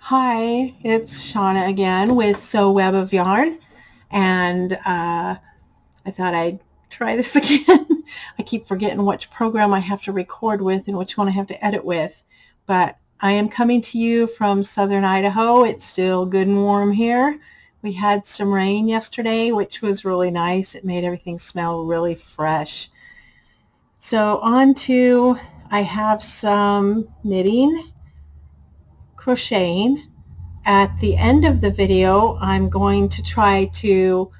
Hi, it's Shauna again with Sewwebbofyarn, and I thought I'd try this again. I keep forgetting which program I have to record with and which one I have to edit with, but I am coming to you from southern Idaho. It's still good and warm here. We had some rain yesterday, which was really nice. It made everything smell really fresh. So I have some knitting, crocheting. At the end of the video, I'm going to try to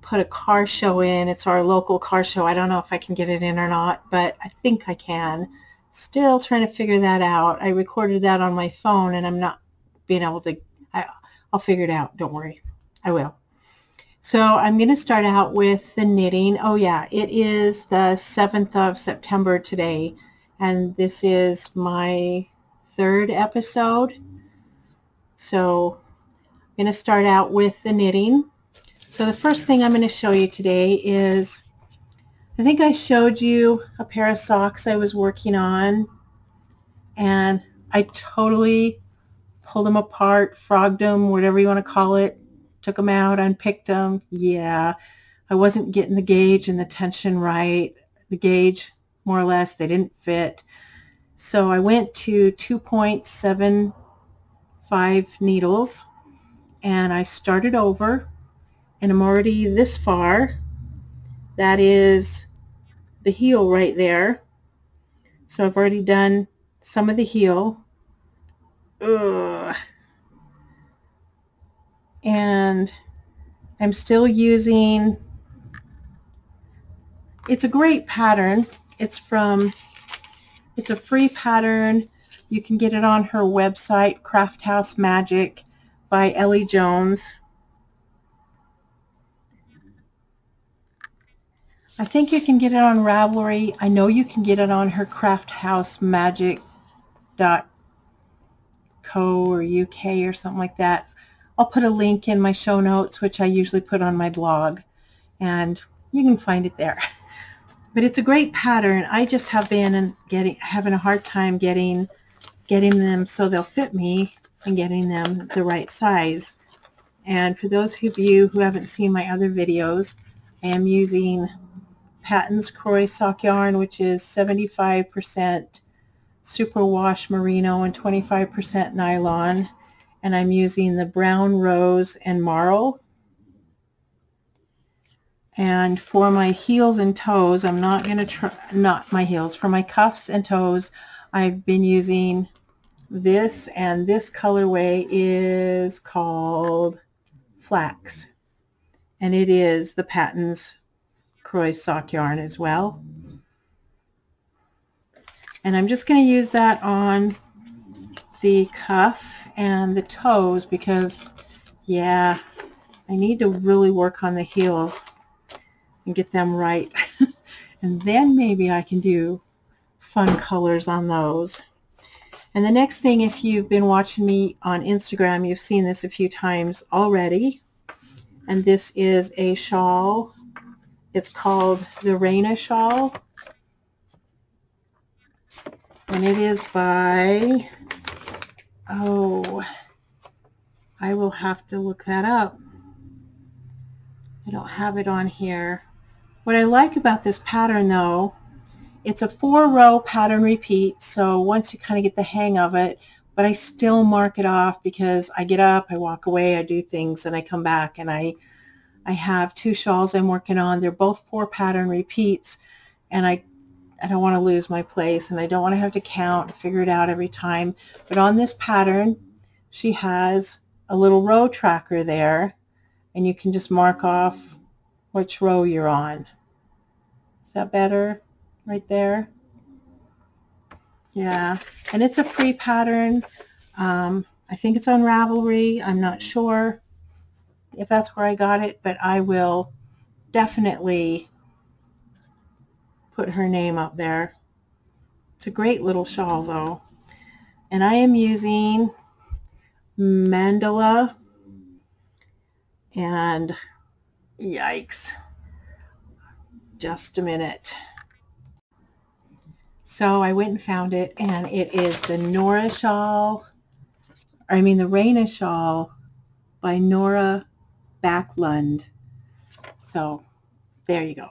put a car show in. It's our local car show. I don't know if I can get it in or not, but I think I can. Still trying to figure that out. I recorded that on my phone, and I'm not being able to. I'll figure it out. Don't worry. I will. So I'm going to start out with the knitting. Oh yeah, it is the 7th of September today, and this is my third episode. So I'm going to start out with the knitting. So the first thing I'm going to show you today is, I think I showed you a pair of socks I was working on, and I totally pulled them apart, frogged them, whatever you want to call it, took them out, unpicked them. Yeah, I wasn't getting the gauge and the tension right. The gauge, more or less, they didn't fit. So I went to 2.75 needles, and I started over, and I'm already this far. That is the heel right there. So I've already done some of the heel. Ugh. And I'm still using, it's a great pattern. It's a free pattern. You can get it on her website, Craft House Magic by Ellie Jones. I think you can get it on Ravelry. I know you can get it on her crafthousemagicco or UK or something like that. I'll put a link in my show notes, which I usually put on my blog, and you can find it there. But it's a great pattern. I just have been having a hard time getting them so they'll fit me and getting them the right size. And for those of you who haven't seen my other videos, I am using Patton's Croy sock yarn, which is 75% superwash merino and 25% nylon, and I'm using the brown rose and marl. And for my heels and toes, I'm not going to try, not my heels, for my cuffs and toes, I've been using this, and this colorway is called Flax, and it is the Patton's Croy sock yarn as well. And I'm just going to use that on the cuff and the toes because, yeah, I need to really work on the heels and get them right. And then maybe I can do fun colors on those. And the next thing, if you've been watching me on Instagram, you've seen this a few times already. And this is a shawl. It's called the Raina shawl. And it is by, oh, I will have to look that up. I don't have it on here. What I like about this pattern, though, it's a 4-row pattern repeat, so once you kind of get the hang of it, but I still mark it off because I get up, I walk away, I do things, and I come back, and I have 2 shawls I'm working on. They're both 4 pattern repeats, and I don't want to lose my place, and I don't want to have to count and figure it out every time. But on this pattern, she has a little row tracker there, and you can just mark off which row you're on. Is that better? Right there? Yeah, and it's a free pattern. I think it's on Ravelry. I'm not sure if that's where I got it, but I will definitely put her name up there. It's a great little shawl, though. And I am using Mandala, and yikes, just a minute. So I went and found it, and it is the Nora shawl. the Raina shawl by Nora Backlund. So there you go.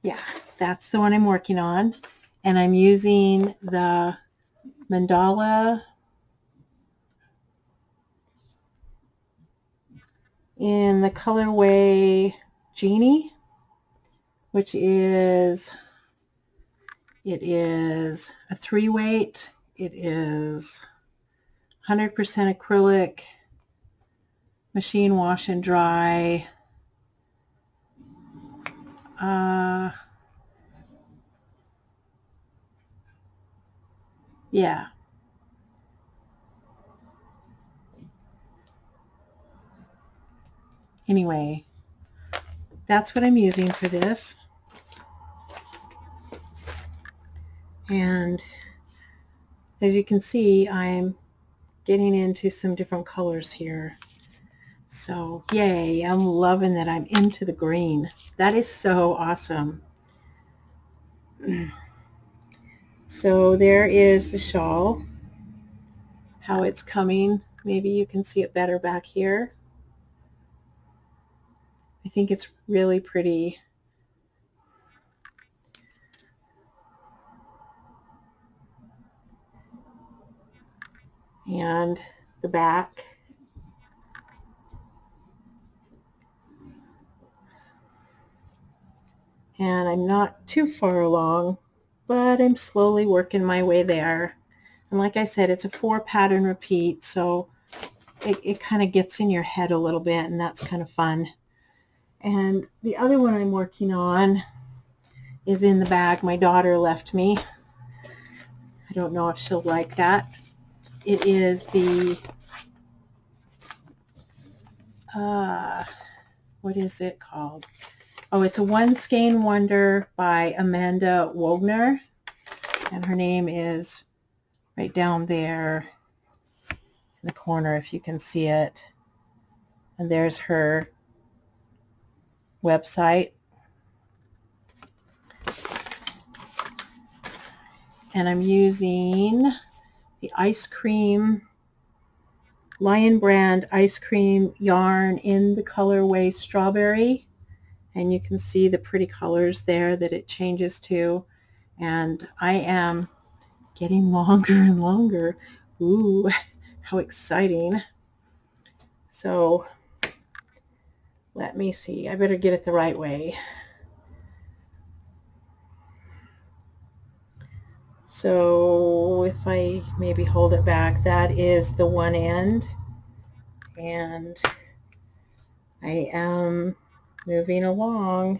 Yeah, that's the one I'm working on. And I'm using the mandala in the colorway Genie, which is, it is a 3-weight. It is 100% acrylic, machine wash and dry. Yeah. Anyway, that's what I'm using for this. And as you can see, I'm getting into some different colors here. So yay, I'm loving that I'm into the green. That is so awesome. So there is the shawl, how it's coming. Maybe you can see it better back here. I think it's really pretty. And the back. And I'm not too far along, but I'm slowly working my way there. And like I said, it's a 4 pattern repeat, so it kind of gets in your head a little bit, and that's kind of fun. And the other one I'm working on is in the bag my daughter left me. I don't know if she'll like that. It is the, what is it called? Oh, it's a One Skein Wonder by Amanda Wogner, and her name is right down there in the corner if you can see it. And there's her website. And I'm using the ice cream, Lion Brand ice cream yarn in the colorway Strawberry. And you can see the pretty colors there that it changes to. And I am getting longer and longer. Ooh, how exciting. So let me see. I better get it the right way. So if I maybe hold it back, that is the one end. And I am moving along.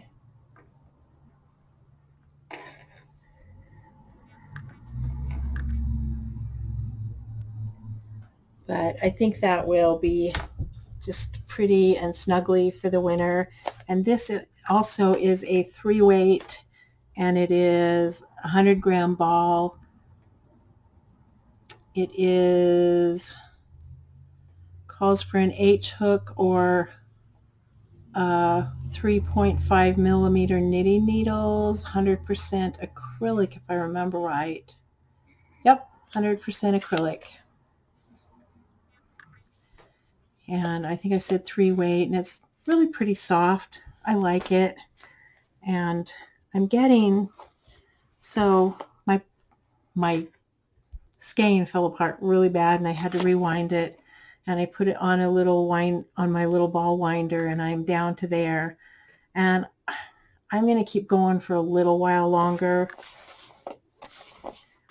But I think that will be just pretty and snuggly for the winter. And this also is a 3-weight, and it is a 100-gram ball. It is, calls for an H hook or 3.5 millimeter knitting needles, 100% acrylic if I remember right. Yep, 100% acrylic. And I think I said 3-weight, and it's really pretty soft. I like it. And I'm getting, so my skein fell apart really bad, and I had to rewind it, and I put it on a little on my little ball winder, and I'm down to there. And I'm going to keep going for a little while longer.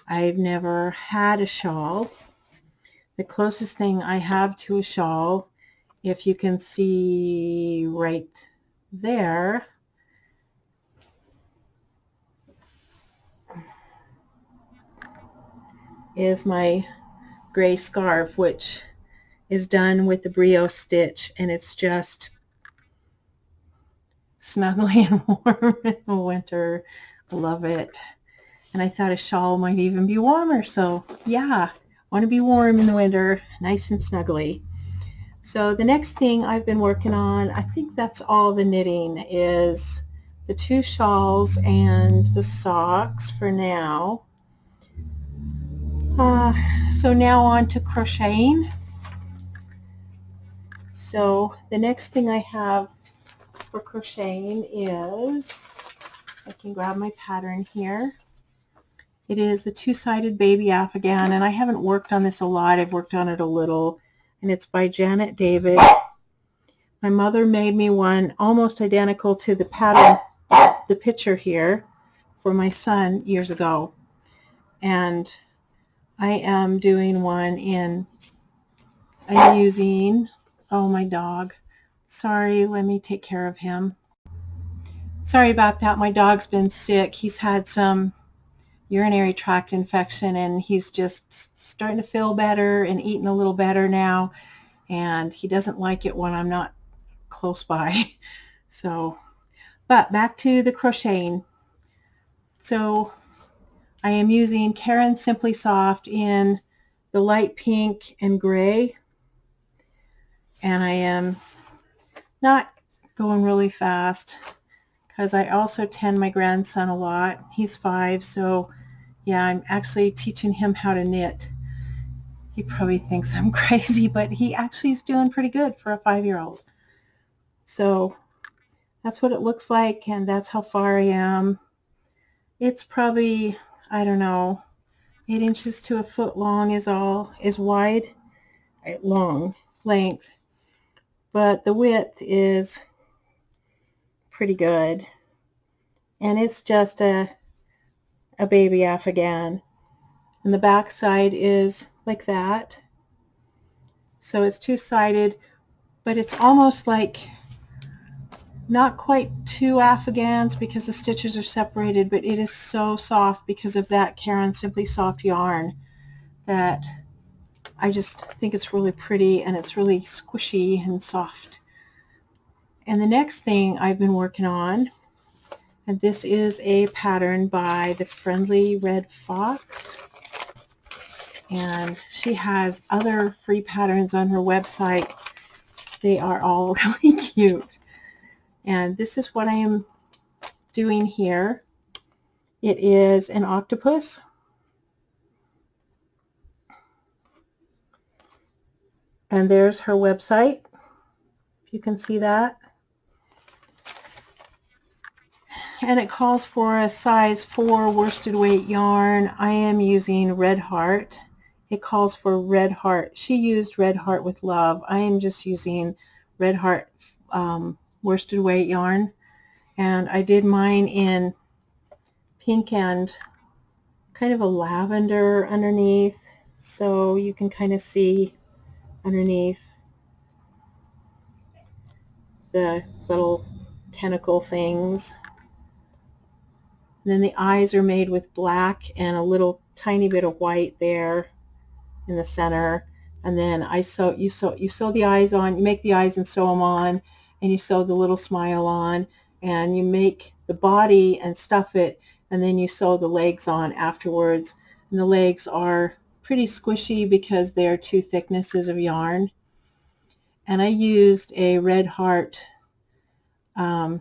I've never had a shawl. The closest thing I have to a shawl, if you can see right there, is my gray scarf, which is done with the brio stitch, and it's just snuggly and warm in the winter. I love it. And I thought a shawl might even be warmer, so yeah, want to be warm in the winter, nice and snuggly. So the next thing I've been working on, I think that's all the knitting, is the 2 shawls and the socks for now. So now on to crocheting. So the next thing I have for crocheting is, I can grab my pattern here. It is the two-sided baby afghan, and I haven't worked on this a lot. I've worked on it a little, and it's by Janet David. My mother made me one almost identical to the pattern, the picture here, for my son years ago. And I am doing one in, I'm using, oh, my dog. Sorry, let me take care of him. Sorry about that. My dog's been sick. He's had some urinary tract infection, and he's just starting to feel better and eating a little better now. And he doesn't like it when I'm not close by. So, but back to the crocheting. So I am using Caron Simply Soft in the light pink and gray, and I am not going really fast because I also tend my grandson a lot. He's 5, so yeah, I'm actually teaching him how to knit. He probably thinks I'm crazy, but he actually is doing pretty good for a 5-year-old. So that's what it looks like, and that's how far I am. It's probably, I don't know, 8 inches to a foot long is wide, long length, but the width is pretty good, and it's just a baby afghan, and the back side is like that. So it's two-sided, but it's almost like not quite 2 afghans because the stitches are separated, but it is so soft because of that Caron Simply Soft yarn that I just think it's really pretty, and it's really squishy and soft. And the next thing I've been working on, and this is a pattern by the Friendly Red Fox, and she has other free patterns on her website. They are all really cute. And this is what I am doing here. It is an octopus. And there's her website, if you can see that. And it calls for a size 4 worsted weight yarn. I am using Red Heart. It calls for Red Heart. She used Red Heart with Love. I am just using Red Heart worsted weight yarn. And I did mine in pink and kind of a lavender underneath, so you can kind of see underneath the little tentacle things. And then the eyes are made with black and a little tiny bit of white there in the center. And then you sew the eyes on, you make the eyes and sew them on, and you sew the little smile on, and you make the body and stuff it, and then you sew the legs on afterwards. And the legs are pretty squishy because they're 2 thicknesses of yarn. And I used a Red Heart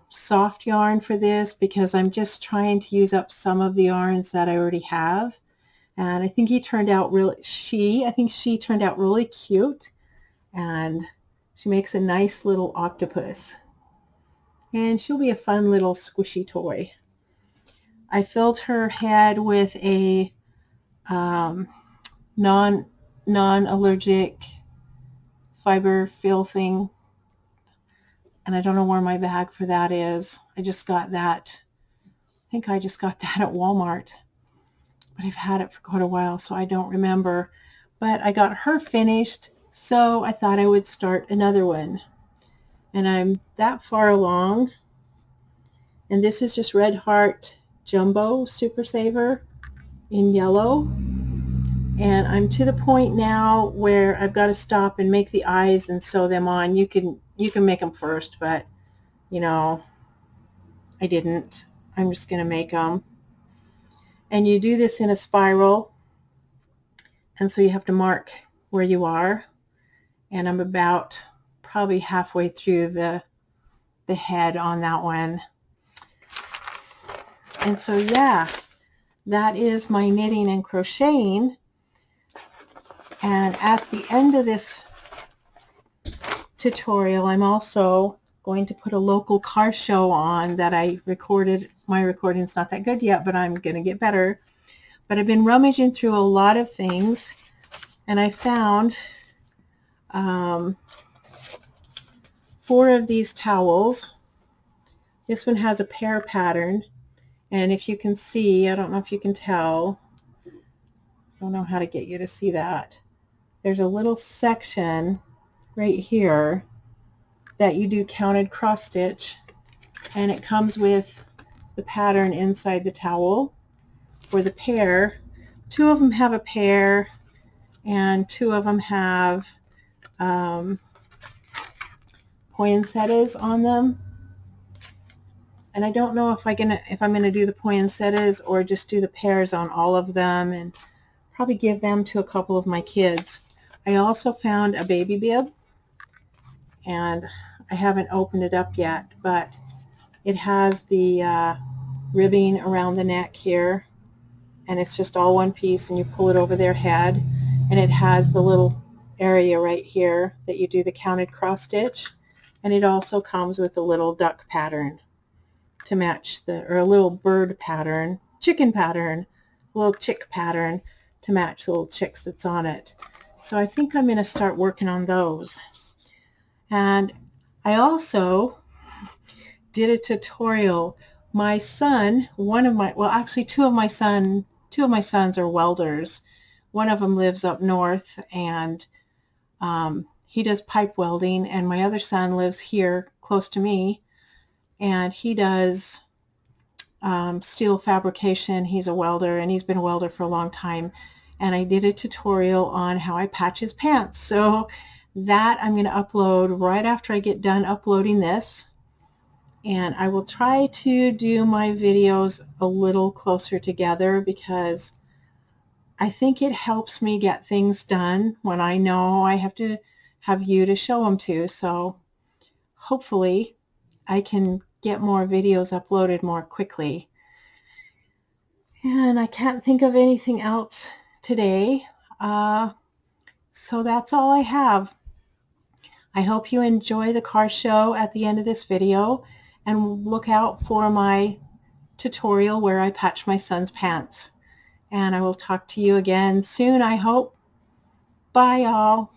soft yarn for this because I'm just trying to use up some of the yarns that I already have. And I think I think she turned out really cute, and she makes a nice little octopus. And she'll be a fun little squishy toy. I filled her head with a non-allergic fiber fill thing, and I don't know where my bag for that is. I just got that. I think I just got that at Walmart, but I've had it for quite a while, so I don't remember. But I got her finished, so I thought I would start another one. And I'm that far along, and this is just Red Heart Jumbo Super Saver in yellow. And I'm to the point now where I've got to stop and make the eyes and sew them on. You can make them first, but you know, I didn't. I'm just going to make them. And you do this in a spiral, and so you have to mark where you are. And I'm about probably halfway through the head on that one. And so yeah, that is my knitting and crocheting. And at the end of this tutorial, I'm also going to put a local car show on that I recorded. My recording's not that good yet, but I'm going to get better. But I've been rummaging through a lot of things, and I found 4 of these towels. This one has a pear pattern, and if you can see, I don't know if you can tell, I don't know how to get you to see that. There's a little section right here that you do counted cross stitch, and it comes with the pattern inside the towel for the pear. 2 of them have a pear, and 2 of them have poinsettias on them. And I don't know if I'm gonna do the poinsettias or just do the pears on all of them, and probably give them to a couple of my kids. I also found a baby bib, and I haven't opened it up yet, but it has the ribbing around the neck here, and it's just all one piece, and you pull it over their head, and it has the little area right here that you do the counted cross stitch, and it also comes with a little duck pattern to match or a little bird pattern, chicken pattern, a little chick pattern to match the little chicks that's on it. So I think I'm going to start working on those. And I also did a tutorial. My son, actually two of my sons are welders. One of them lives up north, and he does pipe welding, and my other son lives here close to me, and he does steel fabrication. He's a welder, and he's been a welder for a long time, and I did a tutorial on how I patch his pants. So that I'm going to upload right after I get done uploading this, and I will try to do my videos a little closer together, because I think it helps me get things done when I know I have to have you to show them to. So hopefully I can get more videos uploaded more quickly. And I can't think of anything else today. So that's all I have. I hope you enjoy the car show at the end of this video, and look out for my tutorial where I patch my son's pants. And I will talk to you again soon, I hope. Bye, y'all.